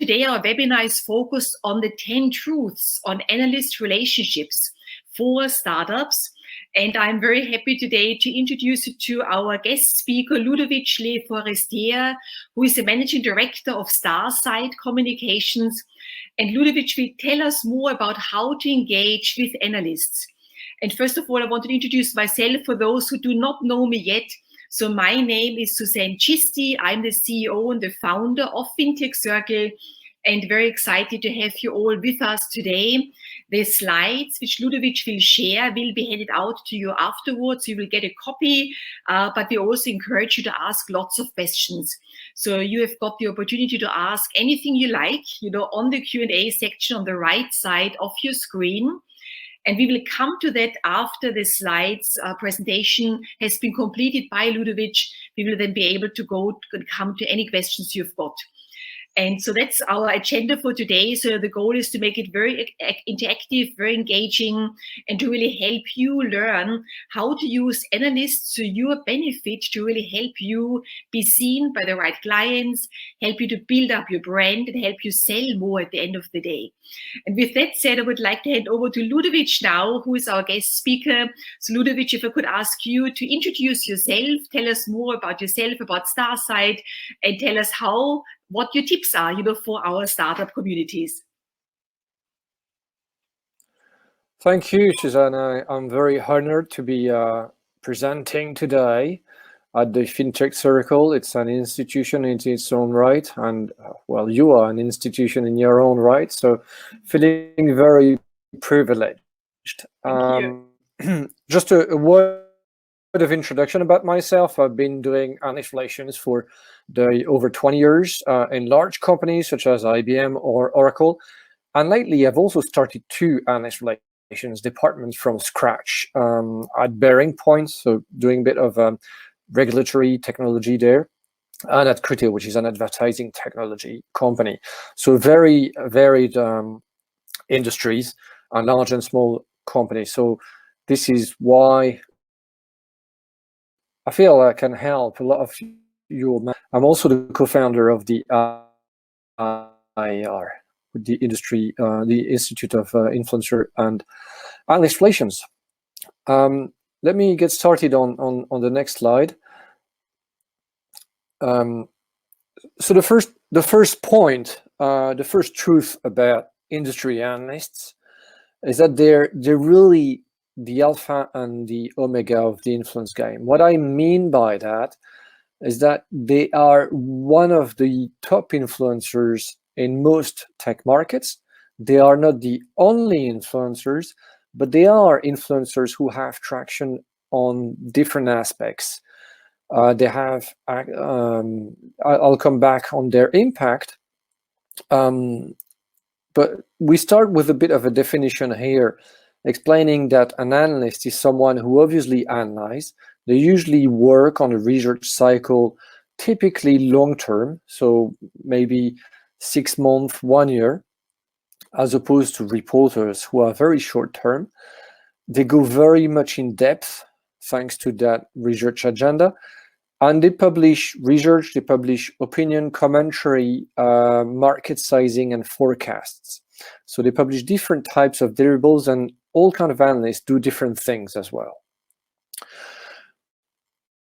today our webinar is focused on the 10 truths on analyst relationships for startups. And I'm very happy today to introduce you to our guest speaker, Ludovic Leforestier, who is the Managing Director of Starsight Communications. And Ludovic will tell us more about how to engage with analysts. And first of all, I want to introduce myself for those who do not know me yet. So my name is Susanne Chishti. I'm the CEO and the founder of FINTECH Circle, and very excited to have you all with us today. The slides which Ludovic will share will be handed out to you afterwards. You will get a copy, but we also encourage you to ask lots of questions. So you have got the opportunity to ask anything you like, on the Q&A section on the right side of your screen. And we will come to that after the slides presentation has been completed by Ludovic. We will then be able to come to any questions you've got. And so that's our agenda for today. So the goal is to make it very interactive, very engaging, and to really help you learn how to use analysts to your benefit, to really help you be seen by the right clients, help you to build up your brand, and help you sell more at the end of the day. And with that said, I would like to hand over to Ludovic now, who is our guest speaker. So Ludovic, if I could ask you to introduce yourself, tell us more about yourself, about Starsight, and tell us what your tips are, for our startup communities. Thank you, Susanne. I'm very honored to be presenting today at the FINTECH Circle. It's an institution in its own right, and well, you are an institution in your own right, so feeling very privileged. Thank you. Just a word of introduction about myself. I've been doing analyst relations for over 20 years in large companies such as IBM or Oracle, and lately I've also started 2 analyst relations departments from scratch at Bearing Point, so doing a bit of regulatory technology there, and at Criteo, which is an advertising technology company. So very varied industries and large and small companies. So this is why I feel I can help a lot of you. I'm also the co-founder of the IR, the industry, the Institute of Influencer and Analyst Relations. Let me get started on the next slide. So the first point, the first truth about industry analysts is that they're really the alpha and the omega of the influence game. What I mean by that is that they are one of the top influencers in most tech markets. They are not the only influencers, but they are influencers who have traction on different aspects. They have, I'll come back on their impact, but we start with a bit of a definition here, explaining that an analyst is someone who obviously analyzes. They usually work on a research cycle, typically long-term, so maybe 6 months, 1 year, as opposed to reporters who are very short-term. They go very much in depth thanks to that research agenda, and they publish research, they publish opinion, commentary, market sizing, and forecasts. So they publish different types of deliverables, and all kinds of analysts do different things as well.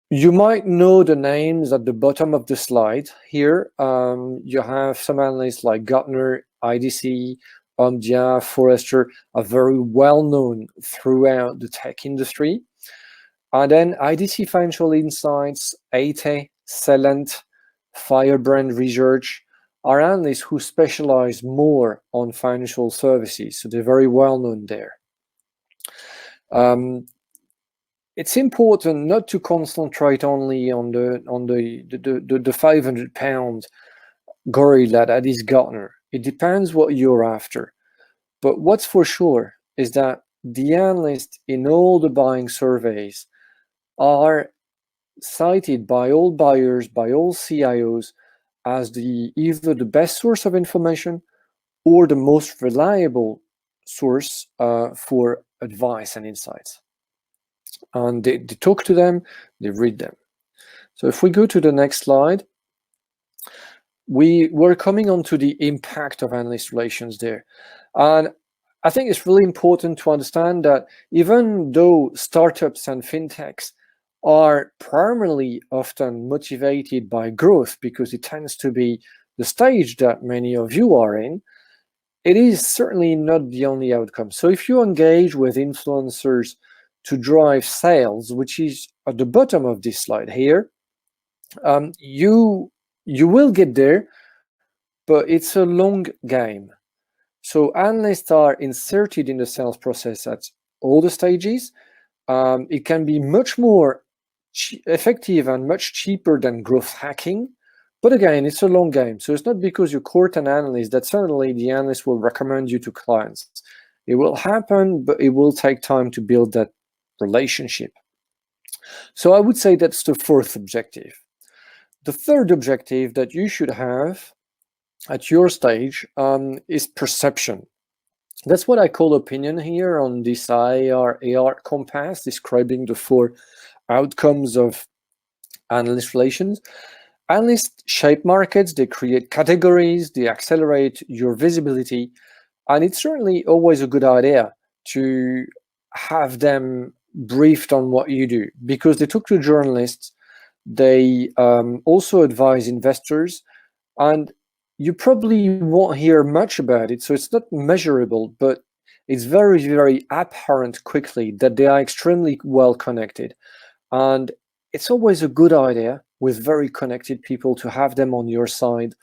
You might know the names at the bottom of the slide here. You have some analysts like Gartner, IDC, Omdia, Forrester are very well known throughout the tech industry. And then IDC Financial Insights, ATE, Celent, Firebrand Research are analysts who specialize more on financial services, so they're very well known there. It's important not to concentrate only on the 500-pound gorilla that is Gartner. It depends what you're after. But what's for sure is that the analysts in all the buying surveys are cited by all buyers, by all CIOs, as either the best source of information or the most reliable source for advice and insights. And they talk to them, they read them. So if we go to the next slide, we're coming on to the impact of analyst relations there. And I think it's really important to understand that even though startups and fintechs are primarily often motivated by growth, because it tends to be the stage that many of you are in, it is certainly not the only outcome. So if you engage with influencers to drive sales, which is at the bottom of this slide here, you will get there, but it's a long game. So analysts are inserted in the sales process at all the stages. It can be much more effective and much cheaper than growth hacking. But again, it's a long game. So it's not because you court an analyst that suddenly the analyst will recommend you to clients. It will happen, but it will take time to build that relationship. So I would say that's the fourth objective. The third objective that you should have at your stage is perception. That's what I call opinion here on this AR compass, describing the four outcomes of analyst relations. Analysts shape markets, they create categories, they accelerate your visibility, and it's certainly always a good idea to have them briefed on what you do, because they talk to journalists, they also advise investors, and you probably won't hear much about it, so it's not measurable, but it's very, very apparent quickly that they are extremely well connected. And it's always a good idea with very connected people to have them on your side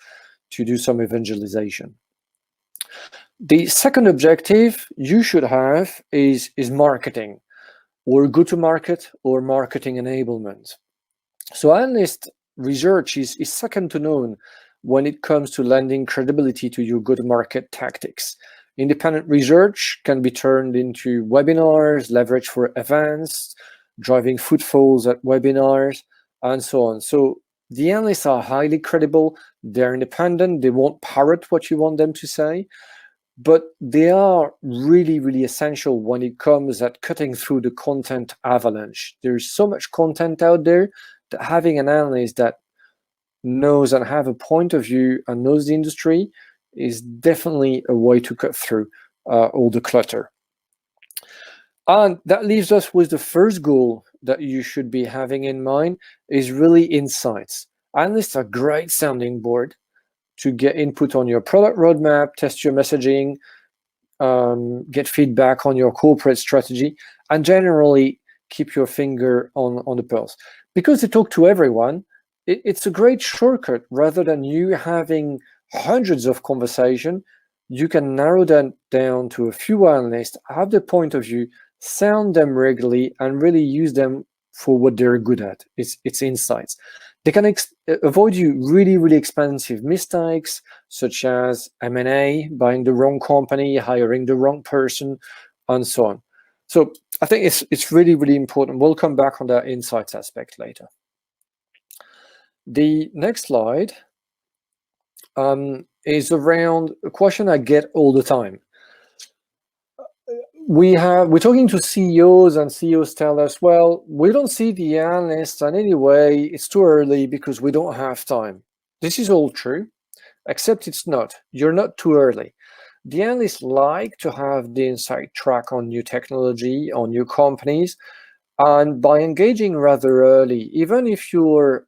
to do some evangelization. The second objective you should have is marketing, or go-to-market, or marketing enablement. So analyst research is second to none when it comes to lending credibility to your go-to-market tactics. Independent research can be turned into webinars, leverage for events, driving footfalls at webinars, and so on. So the analysts are highly credible, they're independent, they won't parrot what you want them to say, but they are really, really essential when it comes at cutting through the content avalanche. There's so much content out there that having an analyst that knows and have a point of view and knows the industry is definitely a way to cut through all the clutter. And that leaves us with the first goal that you should be having in mind is really insights. Analysts are a great sounding board to get input on your product roadmap, test your messaging, get feedback on your corporate strategy, and generally keep your finger on the pulse. Because they talk to everyone, it's a great shortcut. Rather than you having hundreds of conversations, you can narrow them down to a few analysts, have their point of view, sound them regularly, and really use them for what they're good at. It's insights. They can avoid you really, really expensive mistakes, such as M&A, buying the wrong company, hiring the wrong person, and so on. So I think it's really, really important. We'll come back on that insights aspect later. The next slide is around a question I get all the time. We're talking to CEOs, and CEOs tell us, well, we don't see the analysts, and anyway, it's too early because we don't have time. This is all true, except it's not. You're not too early. The analysts like to have the inside track on new technology, on new companies, and by engaging rather early, even if your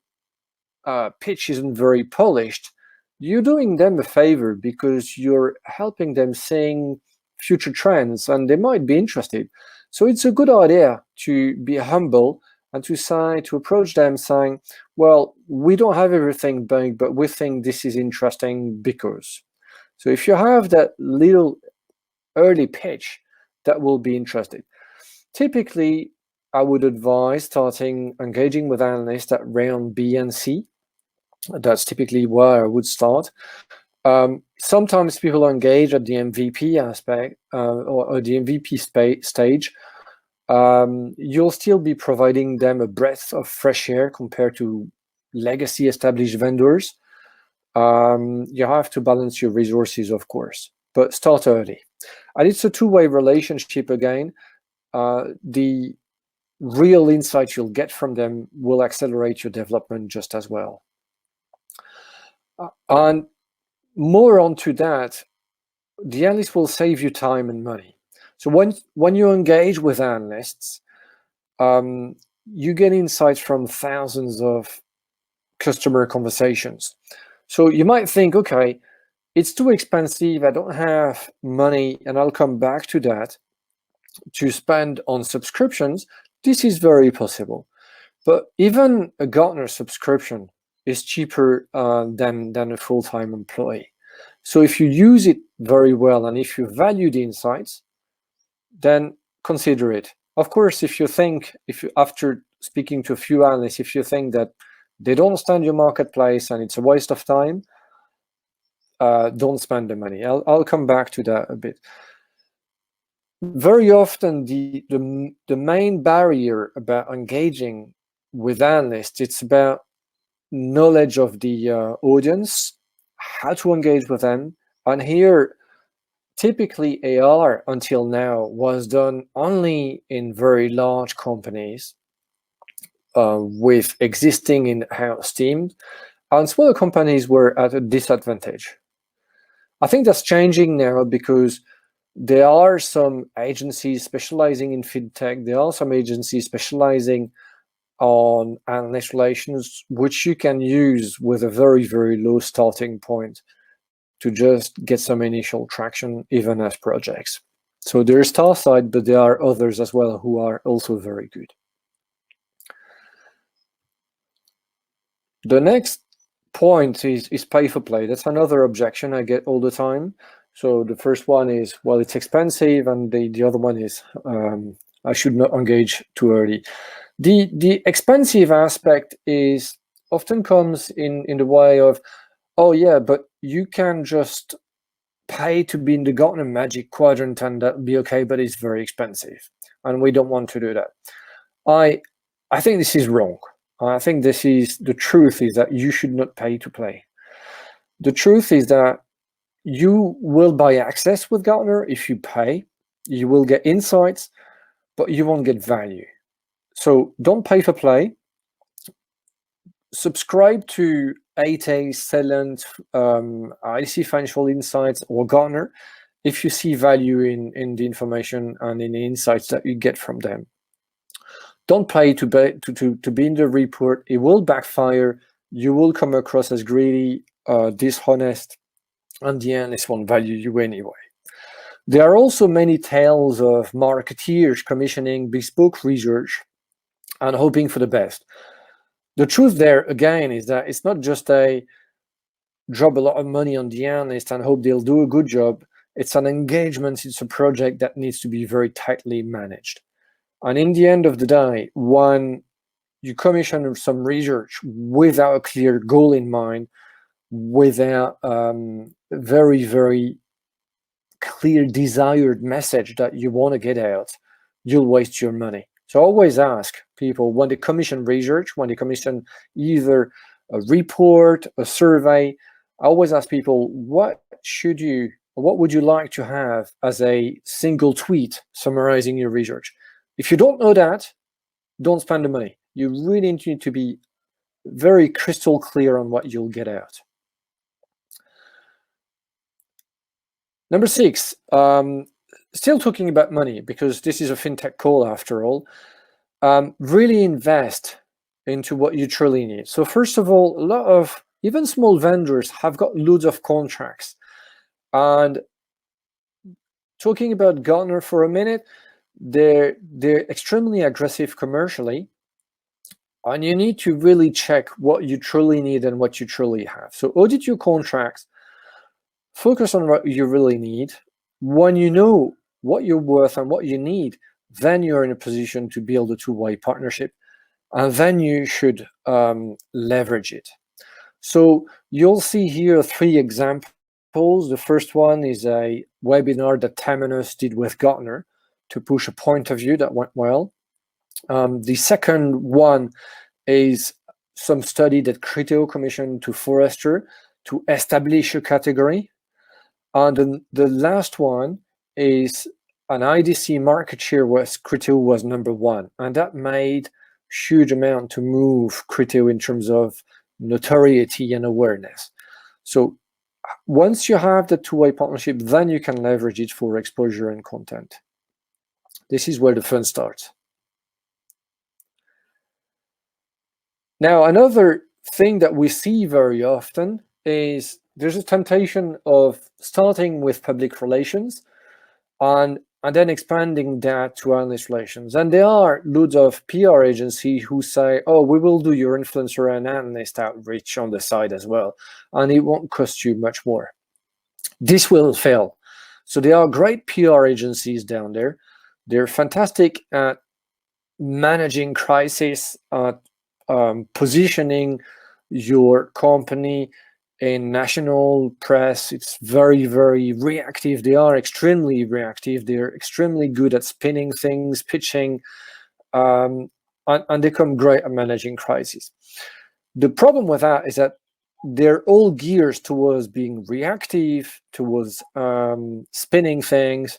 pitch isn't very polished, you're doing them a favor because you're helping them seeing future trends, and they might be interested. So it's a good idea to be humble and to approach them saying, well, we don't have everything big, but we think this is interesting because. So if you have that little early pitch, that will be interesting. Typically, I would advise starting engaging with analysts at round B and C. That's typically where I would start. Sometimes people engage at the MVP aspect or the MVP stage. You'll still be providing them a breath of fresh air compared to legacy established vendors. You have to balance your resources, of course, but start early. And it's a two-way relationship again. The real insights you'll get from them will accelerate your development just as well. And more onto that, the analyst will save you time and money. So when you engage with analysts, you get insights from thousands of customer conversations. So you might think, okay, it's too expensive, I don't have money, and I'll come back to that, to spend on subscriptions. This is very possible. But even a Gartner subscription is cheaper than a full-time employee. So if you use it very well and if you value the insights, then consider it. Of course, if you after speaking to a few analysts, if you think that they don't understand your marketplace and it's a waste of time, don't spend the money. I'll come back to that a bit. Very often, the main barrier about engaging with analysts, it's about knowledge of the audience, how to engage with them. And here, typically AR until now was done only in very large companies with existing in-house teams, and smaller companies were at a disadvantage. I think that's changing now because there are some agencies specializing in fintech. There are some agencies specializing on analyst relations, which you can use with a very, very low starting point to just get some initial traction, even as projects. So there's Starsight, but there are others as well who are also very good. The next point is pay for play. That's another objection I get all the time. So the first one is, well, it's expensive, and the other one is I should not engage too early. The expensive aspect is often comes in the way of, oh yeah, but you can just pay to be in the Gartner Magic Quadrant and that'll be okay, but it's very expensive, and we don't want to do that. I think this is wrong. I think the truth is that you should not pay to play. The truth is that you will buy access with Gartner if you pay. You will get insights, but you won't get value. So don't pay for play. Subscribe to 8A, Celent, IC Financial Insights, or Gartner if you see value in the information and in the insights that you get from them. Don't pay to be in the report. It will backfire. You will come across as greedy, dishonest, and the analyst won't value you anyway. There are also many tales of marketeers commissioning bespoke research and hoping for the best. The truth there, again, is that it's not just a drop a lot of money on the analyst and hope they'll do a good job. It's an engagement. It's a project that needs to be very tightly managed. And in the end of the day, when you commission some research without a clear goal in mind, without very, very clear desired message that you want to get out, you'll waste your money. So always ask people when they commission research, when they commission either a report, a survey, I always ask people, what would you like to have as a single tweet summarizing your research? If you don't know that, don't spend the money. You really need to be very crystal clear on what you'll get out. Number 6, still talking about money, because this is a fintech call after all. Really invest into what you truly need. So first of all, a lot of even small vendors have got loads of contracts. And talking about Gartner for a minute, they're extremely aggressive commercially, and you need to really check what you truly need and what you truly have. So audit your contracts, focus on what you really need. When you know what you're worth and what you need, then you're in a position to build a two-way partnership, and then you should leverage it. So you'll see here 3 examples. The first one is a webinar that Temenos did with Gartner to push a point of view that went well. The second one is some study that Criteo commissioned to Forrester to establish a category. And the last one is an IDC market share where Criteo was #1. And that made huge amount to move Criteo in terms of notoriety and awareness. So once you have the two-way partnership, then you can leverage it for exposure and content. This is where the fun starts. Now, another thing that we see very often is there's a temptation of starting with public relations and then expanding that to analyst relations. And there are loads of PR agencies who say, oh, we will do your influencer and analyst outreach on the side as well, and it won't cost you much more. This will fail. So there are great PR agencies down there. They're fantastic at managing crisis, positioning your company in national press. It's very, very reactive. They are extremely reactive. They're extremely good at spinning things, pitching, and they come great at managing crises. The problem with that is that they're all geared towards being reactive, towards spinning things,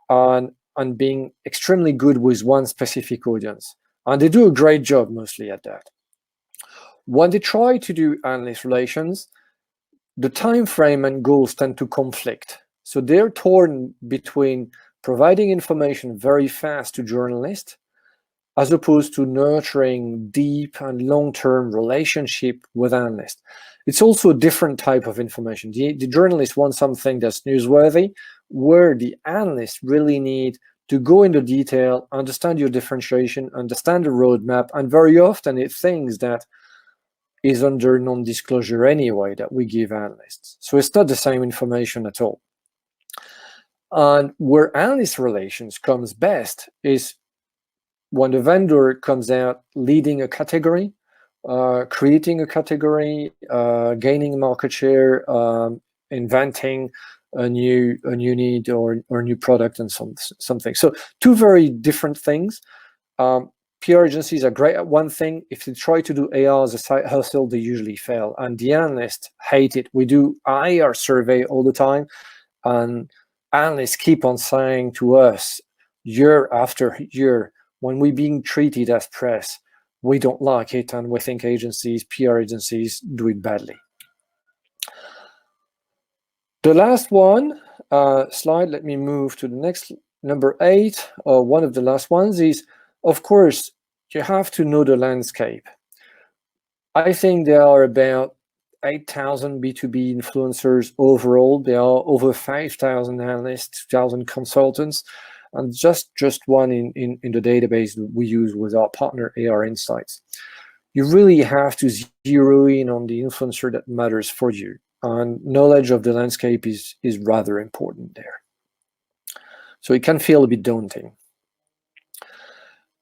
and being extremely good with one specific audience. And they do a great job mostly at that. When they try to do analyst relations, the time frame and goals tend to conflict. So they're torn between providing information very fast to journalists as opposed to nurturing deep and long-term relationship with analysts. It's also a different type of information. The journalists want something that's newsworthy, where the analysts really need to go into detail, understand your differentiation, understand the roadmap, and very often it's things that is under non-disclosure anyway that we give analysts. So it's not the same information at all. And where analyst relations comes best is when the vendor comes out leading a category, creating a category, gaining market share, inventing a new need or new product and something. So two very different things. PR agencies are great at one thing. If they try to do AR as a side hustle, they usually fail. And the analysts hate it. We do IR survey all the time, and analysts keep on saying to us year after year, when we're being treated as press, we don't like it, and we think agencies, PR agencies, do it badly. The last one slide, let me move to the next, number 8, or one of the last ones is, of course, you have to know the landscape. I think there are about 8,000 B2B influencers overall. There are over 5,000 analysts, 2,000 consultants, and just one in the database we use with our partner AR Insights. You really have to zero in on the influencer that matters for you, and knowledge of the landscape is rather important there. So it can feel a bit daunting.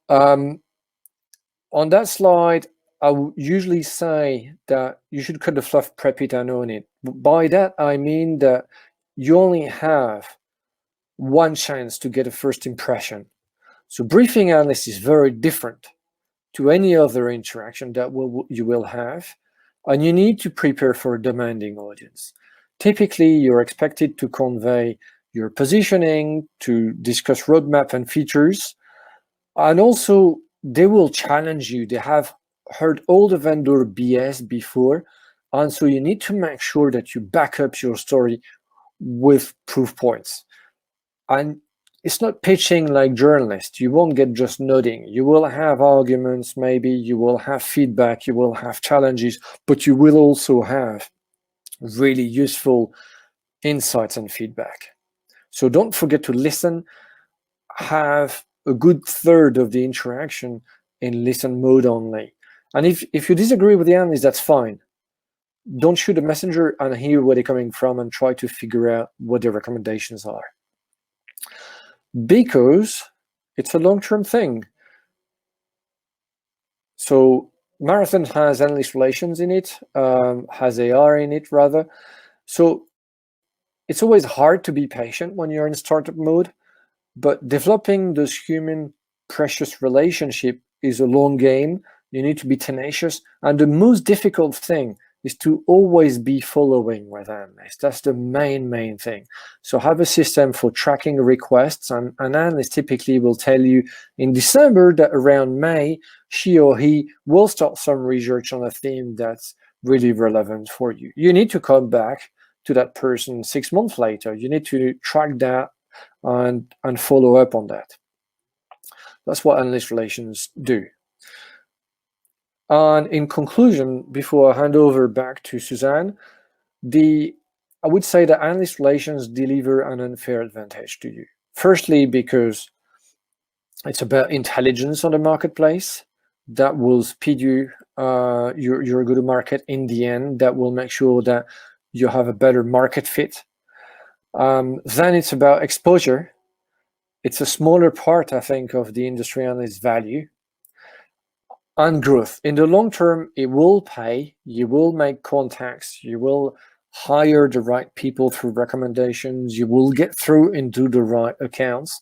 On that slide, I would usually say that you should cut the fluff, prep it, and own it. By that, I mean that you only have one chance to get a first impression. So briefing analyst is very different to any other interaction that you will have, and you need to prepare for a demanding audience. Typically, you're expected to convey your positioning, to discuss roadmap and features, and also they will challenge you. They have heard all the vendor BS before, and so you need to make sure that you back up your story with proof points. And it's not pitching like journalists. You won't get just nodding. You will have arguments, maybe you will have feedback, you will have challenges, but you will also have really useful insights and feedback. So don't forget to listen. Have a good third of the interaction in listen mode only. And if you disagree with the analyst, that's fine. Don't shoot a messenger and hear where they're coming from and try to figure out what their recommendations are. Because it's a long-term thing. So Marathon has analyst relations in it, has AR in it rather. So it's always hard to be patient when you're in startup mode, but developing those human precious relationship is a long game. You need to be tenacious, and the most difficult thing is to always be following with analysts. That's the main thing. So have a system for tracking requests, and an analyst typically will tell you in December that around May, she or he will start some research on a theme that's really relevant for you. You need to come back to that person 6 months later. You need to track that and follow up on that. That's what analyst relations do. And in conclusion, before I hand over back to Susanne, I would say that analyst relations deliver an unfair advantage to you. Firstly, because it's about intelligence on the marketplace that will speed you your go-to-market in the end, that will make sure that you have a better market fit. Then it's about exposure. It's a smaller part, I think, of the industry analyst value. And growth. In the long term, it will pay. You will make contacts. You will hire the right people through recommendations. You will get through into the right accounts.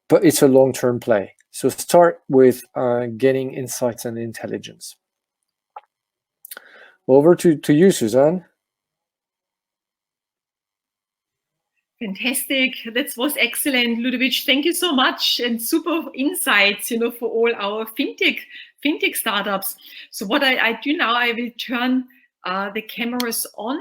But it's a long-term play. So start with getting insights and intelligence. Over to you, Susanne. Fantastic. That was excellent, Ludovic. Thank you so much, and super insights, for all our fintech startups. So what I do now, I will turn the cameras on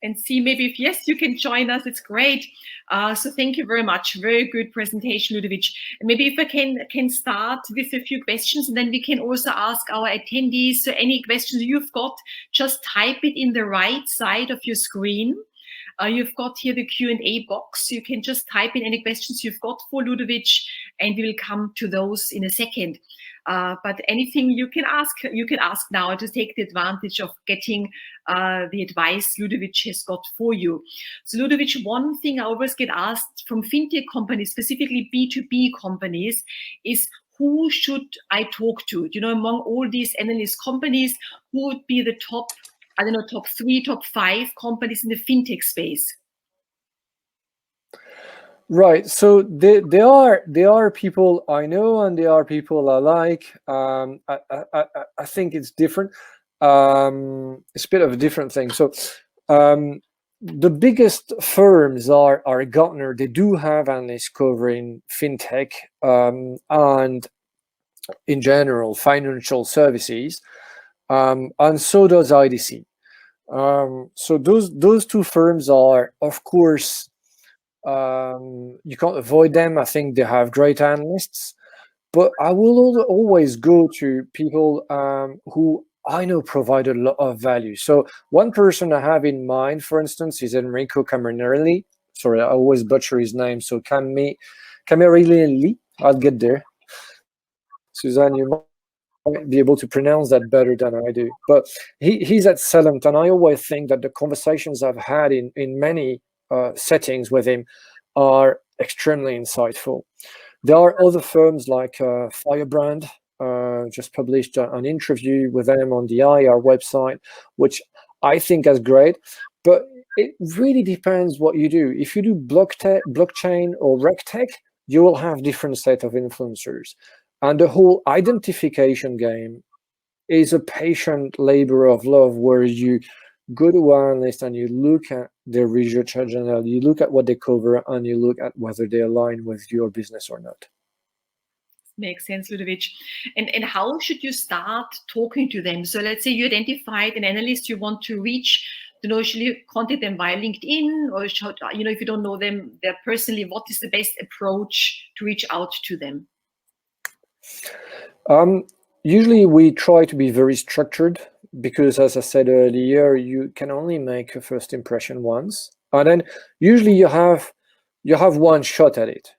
and see maybe if, yes, you can join us. It's great. So thank you very much. Very good presentation, Ludovic. And maybe if I can start with a few questions, and then we can also ask our attendees. So any questions you've got, just type it in the right side of your screen. You've got here the Q&A box. You can just type in any questions you've got for Ludovic, and we will come to those in a second. But anything you can ask now to take the advantage of getting the advice Ludovic has got for you. So Ludovic, one thing I always get asked from fintech companies, specifically B2B companies, is who should I talk to? Among all these analyst companies, who would be the top, I don't know, top 3, top 5 companies in the fintech space? Right. So there are people I know, and there are people I like. I think it's different. It's a bit of a different thing. So the biggest firms are Gartner. They do have analysts covering fintech and in general financial services, and so does IDC. So those two firms are, of course, you can't avoid them. I think they have great analysts, but I will always go to people who I know provide a lot of value. So one person I have in mind, for instance, is Enrico Camarelli. Sorry, I always butcher his name. So Camarelli, I'll get there. Susanne, you might be able to pronounce that better than I do. But he's excellent, and I always think that the conversations I've had in many settings with him are extremely insightful. There are other firms like Firebrand. Just published an interview with them on the IR website, which I think is great. But it really depends what you do. If you do blockchain or RegTech, you will have different set of influencers. And the whole identification game is a patient labor of love, where you go to analyst and you look at their research agenda, you look at what they cover, and you look at whether they align with your business or not. Makes sense, Ludovic. And how should you start talking to them? So let's say you identified an analyst you want to reach. Should you contact them via LinkedIn, or should, if you don't know them there personally, what is the best approach to reach out to them? Usually we try to be very structured, because as I said earlier, you can only make a first impression once, and then usually you have one shot at it.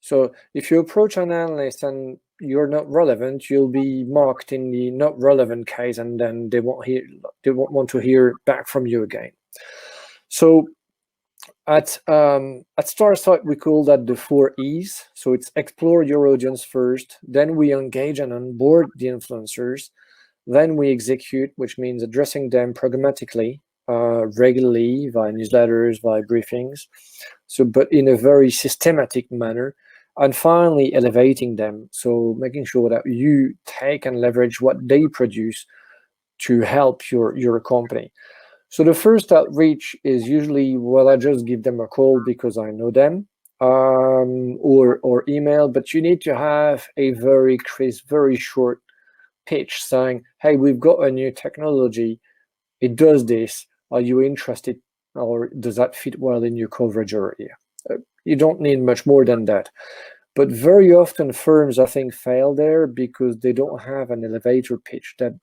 So if you approach an analyst and you're not relevant, you'll be marked in the not relevant case, and then they won't want to hear back from you again. So at Starsight, we call that the 4 E's. So it's explore your audience first, then we engage and onboard the influencers, then we execute, which means addressing them programmatically, regularly, via newsletters, via briefings, but in a very systematic manner, and finally elevating them, so making sure that you take and leverage what they produce to help your company. So the first outreach is usually, well, I just give them a call because I know them, or email, but you need to have a very crisp, very short pitch saying, hey, we've got a new technology, it does this. Are you interested, or does that fit well in your coverage area? You don't need much more than that. But very often firms, I think, fail there because they don't have an elevator pitch that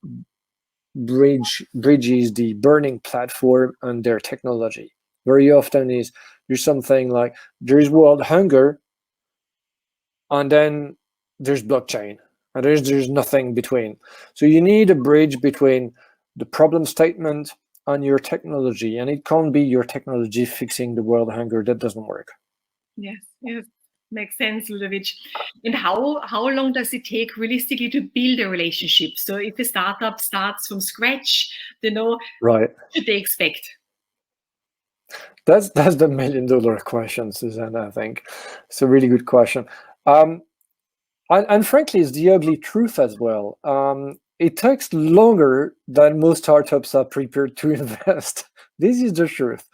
bridges the burning platform and their technology. Very often there's something like there's world hunger, and then there's blockchain, and there's nothing between. So you need a bridge between the problem statement and your technology, and it can't be your technology fixing the world hunger. That doesn't work. Yes, yes, makes sense, Ludovic. And how long does it take realistically to build a relationship? So if a startup starts from scratch, Right. what should they expect? That's the $1 million question, Susanne. I think it's a really good question. And frankly, it's the ugly truth as well. It takes longer than most startups are prepared to invest. This is the truth.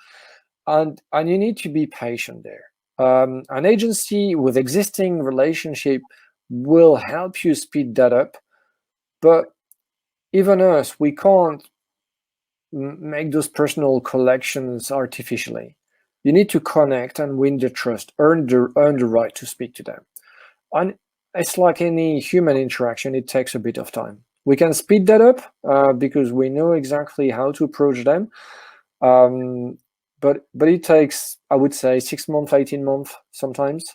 And you need to be patient there. An agency with existing relationship will help you speed that up. But even us, we can't make those personal collections artificially. You need to connect and win the trust, earn the right to speak to them. And it's like any human interaction, it takes a bit of time. We can speed that up because we know exactly how to approach them. But it takes, I would say, 6 months, 18 months sometimes.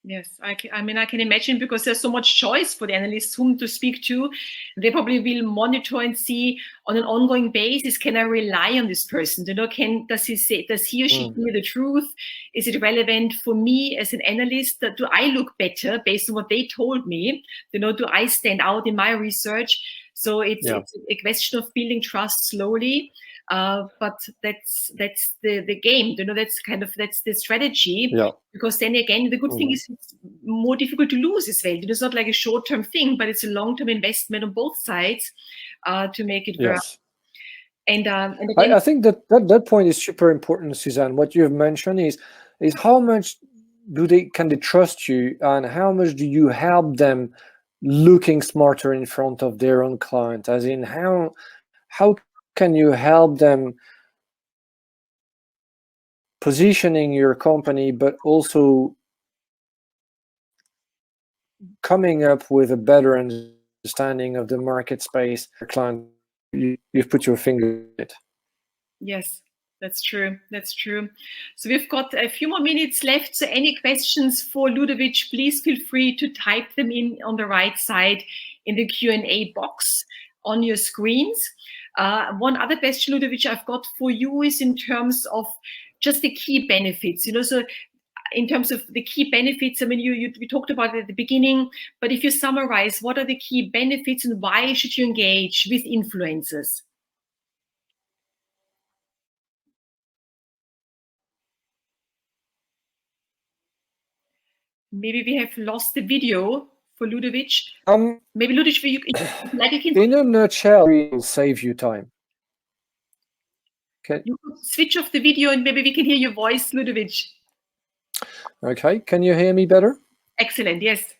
Yes, I can imagine, because there's so much choice for the analysts whom to speak to. They probably will monitor and see on an ongoing basis, can I rely on this person? Does he or she tell me the truth? Is it relevant for me as an analyst? Do I look better based on what they told me? Do I stand out in my research? So it's a question of building trust slowly. But that's the game, that's the strategy. Because then again, the good thing is it's more difficult to lose as well. It's not like a short-term thing, but it's a long-term investment on both sides to make it work. And again, I think that point is super important, Susanne. What you have mentioned is how much can they trust you, and how much do you help them looking smarter in front of their own client? As in, how can you help them positioning your company, but also coming up with a better understanding of the market space, client you've put your finger in it. Yes, that's true. That's true. So we've got a few more minutes left. So any questions for Ludovic, please feel free to type them in on the right side in the Q&A box on your screens. One other question, Ludovic, I've got for you is in terms of just the key benefits. So in terms of the key benefits, I mean, we talked about it at the beginning, but if you summarize, what are the key benefits and why should you engage with influencers? Maybe we have lost the video for Ludovic. Maybe Ludovic, you can. In a nutshell, it will save you time. Okay. You could switch off the video and maybe we can hear your voice, Ludovic. Okay, can you hear me better? Excellent, yes.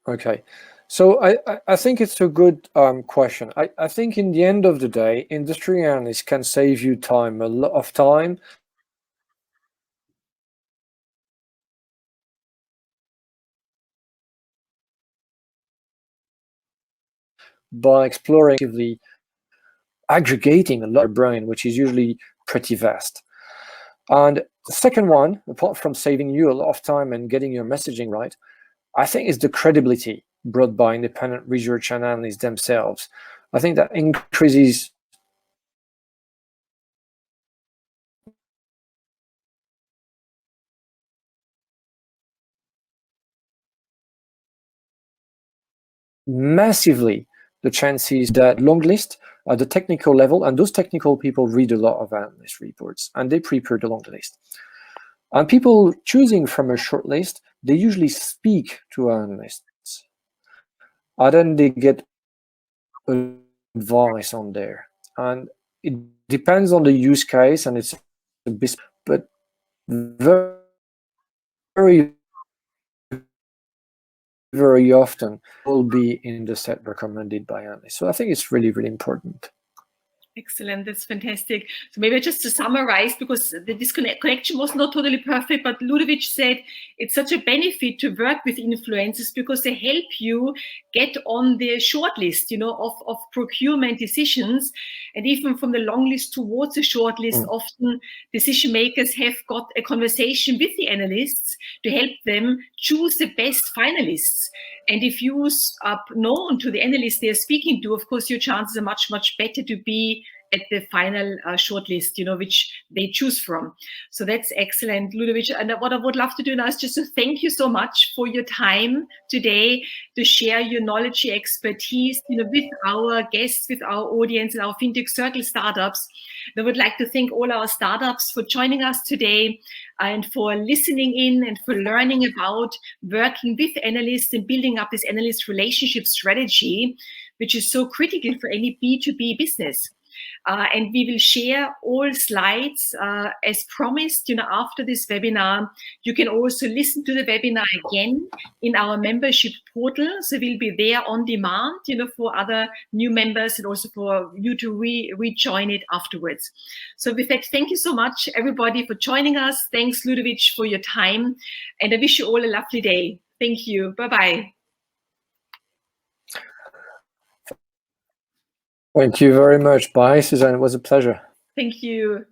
Okay, so I think it's a good question. I think in the end of the day, industry analysts can save you time, a lot of time. By exploring, aggregating a lot of brain, which is usually pretty vast. And the second one, apart from saving you a lot of time and getting your messaging right, I think is the credibility brought by independent research and analysts themselves. I think that increases massively the chances that long list at the technical level, and those technical people read a lot of analyst reports and they prepare the long list. And people choosing from a short list, they usually speak to analysts. And then they get advice on there. And it depends on the use case, and it's a bit, but very very often will be in the set recommended by Analyst. So I think it's really, really important. Excellent, that's fantastic. So maybe just to summarize, because this connection was not totally perfect, but Ludovic said it's such a benefit to work with influencers because they help you get on the short list, of procurement decisions. And even from the long list towards a short list, often decision makers have got a conversation with the analysts to help them choose the best finalists. And if you are known to the analyst they're speaking to, of course, your chances are much, much better to be at the final shortlist, which they choose from. So that's excellent, Ludovic. And what I would love to do now is just to thank you so much for your time today to share your knowledge, your expertise, with our guests, with our audience and our FinTech Circle startups. I would like to thank all our startups for joining us today and for listening in and for learning about working with analysts and building up this analyst relationship strategy, which is so critical for any B2B business. And we will share all slides as promised, after this webinar. You can also listen to the webinar again in our membership portal. So we'll be there on demand, for other new members and also for you to rejoin it afterwards. So with that, thank you so much, everybody, for joining us. Thanks, Ludovic, for your time. And I wish you all a lovely day. Thank you. Bye-bye. Thank you very much. Bye, Susanne. It was a pleasure. Thank you.